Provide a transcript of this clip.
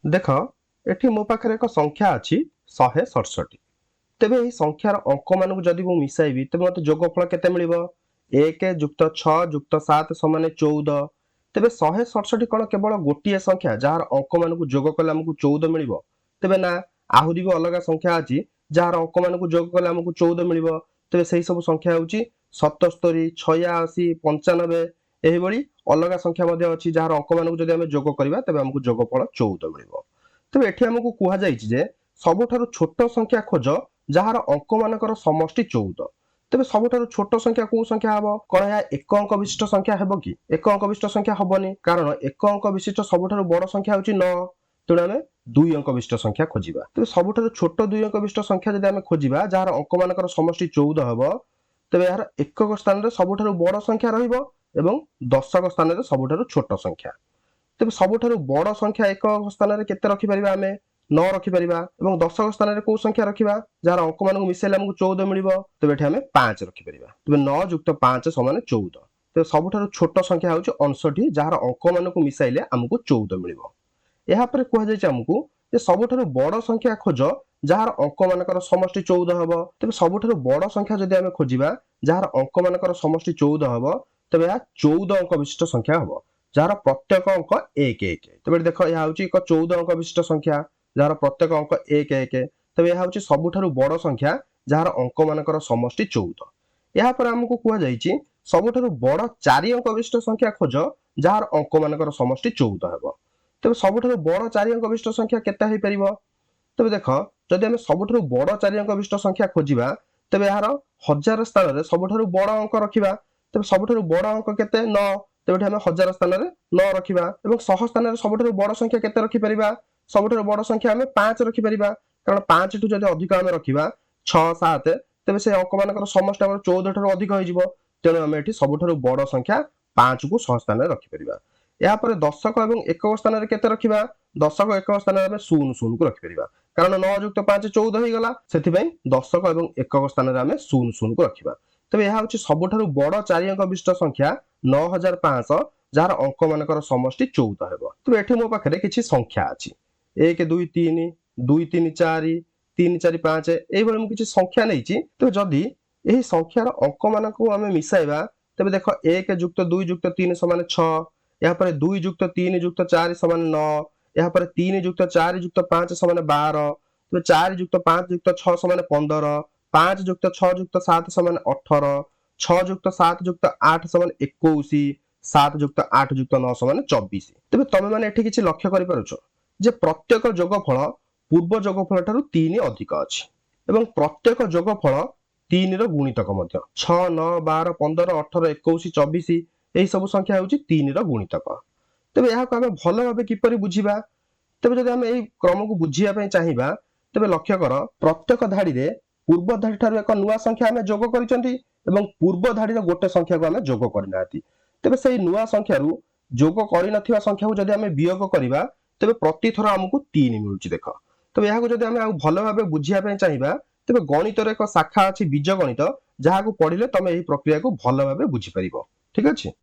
देख एठी मो पाखरे एक संख्या अछि 167। तेबे एही संख्यार अंक मानक जदि मु मिसाइबी तेबे मते जोगफल केते मिलिबो 1 + 6 + 7 = 14। तेबे 167 कोन केवल गोटिए संख्या जार अंक मानक जोग कले हमकु 14 मिलिबो? तेबे ना, आहुरी भी अलगा संख्या अछि जार अंक मानक जोग कले हमकु 14 मिलिबो। तेबे सेही सब संख्या होउची 77 86 95 एही भली अलगा संख्या मध्ये अछि जार अंक मानक जदि हम जोग करिबा तेबे हमकु जोगफल 14 मिलिबो। तेबे एठी हमकु कुहा जायछि जे सबठारु छोट संख्या खोज जार अंक मानकर समष्टि 14। तेबे सबठारु छोट संख्या को संख्या हबो? कोन या एक अंक विशिष्ट संख्या हेबो कि? एक अंक विशिष्ट संख्या हबोनी, कारण एक अंक विशिष्ट सबठारु बड़ संख्या होउची 9। तेणु आमे 2 अंक विशिष्ट संख्या खोजिबा। तेबे सबठारु छोट 2 अंक विशिष्ट संख्या जदि आमे खोजिबा जार अंक मानकर समष्टि 14 हबो, तेबे यार एकक स्थान रे सबठारु बड़ संख्या रहिबो एवं दशक स्थान रे सबठारु छोट संख्या। तेबे सबठारु बड़ संख्या एकक स्थान रे केते रखि परिबा आमे? 9 रखि परिबा एवं दशक स्थान रे को संख्या रखिबा जार अंक मानक मिसेले हमकु 14 मिलिबो? तेबे एठी आमे 5 रखि परिबा। तेबे 9 + 5 = 14। तेबे सबठारु छोट संख्या होउची 59 जार अंक मानक मिसाइले हमकु 14 मिलिबो। एहा परे कुहा जायछि हमकु जे सबठारु बड़ संख्या खोज जार अंक मानकर समष्टि 14 हबो। तेबे सबठारु बड़ संख्या जदि आमे खोजिबा जार अंक मानकर समष्टि 14 हबो, तेबे या 14 अंक विशिष्ट संख्या हबो जार प्रत्येक अंक 1 1। तेबे देखो या होउची एक 14 अंक विशिष्ट संख्या जार प्रत्येक अंक 1 1। तेबे या होउची सबठारु बड़ संख्या जार अंक मानकर समष्टि 14। एहा परे हमकु कुहा जायछि सबठारु बड़ 4 अंक विशिष्ट संख्या खोज जार अंक मानकर समष्टि 14 हेबो। तेबे सबठारु बड़ 4 अंक विशिष्ट संख्या केते हेइ परिबो? तेबे देख जदि आमे सबठारु बड़ 4 अंक विशिष्ट संख्या खोजिबा तेबे यार हजार स्थान रे सबठारु बड़ अंक रखिबा। तेबे सबठारु बड़ अंक केते? 9। तेबे एठी आमे हजार स्थान रे 9 रखिबा एवं सह स्थान रे सबठारु बड़ संख्या केते रखि परिबा? सबठारु बड़ संख्या आमे 5 रखि परिबा, कारण 5 ठु जदि अधिक आमे रखिबा 6 7 तेबे से अंक मानकर समष्टि हमर 14 ठारु अधिक होइजिवो। तेणु आमे एठी सबठारु बड़ संख्या 5 को सह स्थान रे रखि परिबा। एहा परे दशक एवं एकक स्थान रे केते रखिबा? दशक एकक स्थान रे आमे 0 0 को रखि परिबा, कारण 9 + 5 = 14 होई गला। सेथि पई दशक एवं एकक स्थान रे आमे 0 0 को रखिबा। तेबे एहा होची सबठारु बड़ 4 अंक विशिष्ट संख्या 9500 जार अंक मानकर समष्टि 14 हेबो। तेबे एठी मो पाखरे किछि संख्या अछि 1 2 3 2 3 4 3 4 5 एई भली मु किछि संख्या नैछि। तेबे जदि एही संख्यार अंक मानकु आमे मिसाइबा तेबे देखो 1 + 2 + 3 = 6। एहा परे 2 + 3 + 4 = 9। एहा परे 3 + 4 + 5 = 12। तेबे 4 + 5 + 6 = 15। 5 + 6 + 7 = 18। 6 + 7 + 8 = 21। 7 + 8 + 9 = 24। तेबे तमे माने एठी किछि लक्ष्य करि पारुछ जे प्रत्येक जोगफल पूर्व जोगफल ठारु 3 अधिक अछि एवं प्रत्येक जोगफल 3 ର गुणितक ମଧ୍ୟ 6 9 12 15 18 21 24 एही सब संख्या होउची 3 ର गुणितक। तेबे एहाको आमे भल भाबे किपरि बुझिबा? तेबे जदि आमे एही क्रम को बुझिया पय चाहिबा तेबे लक्ष्य कर प्रत्येक धाडी रे पूर्व धाडी ठारु एक नुवा संख्या आमे जोग करिसंती एवं पूर्व धाडी रो गोटे संख्या को आमे जोग करनाती। तेबे सेही नुवा संख्या रु जोग करि नथिबा संख्या को जदि आमे वियोग करिबा तेबे प्रति थर हमकु 3 मिलुची देख। तेबे एहाको जदि आमे आ भल भाबे बुझिया पय चाहिबा तेबे गणित रे एक शाखा अछि बीजगणित, जहाको पढिले तमे एही प्रक्रिया को भल भाबे बुझि परिबो। ठीक अछि?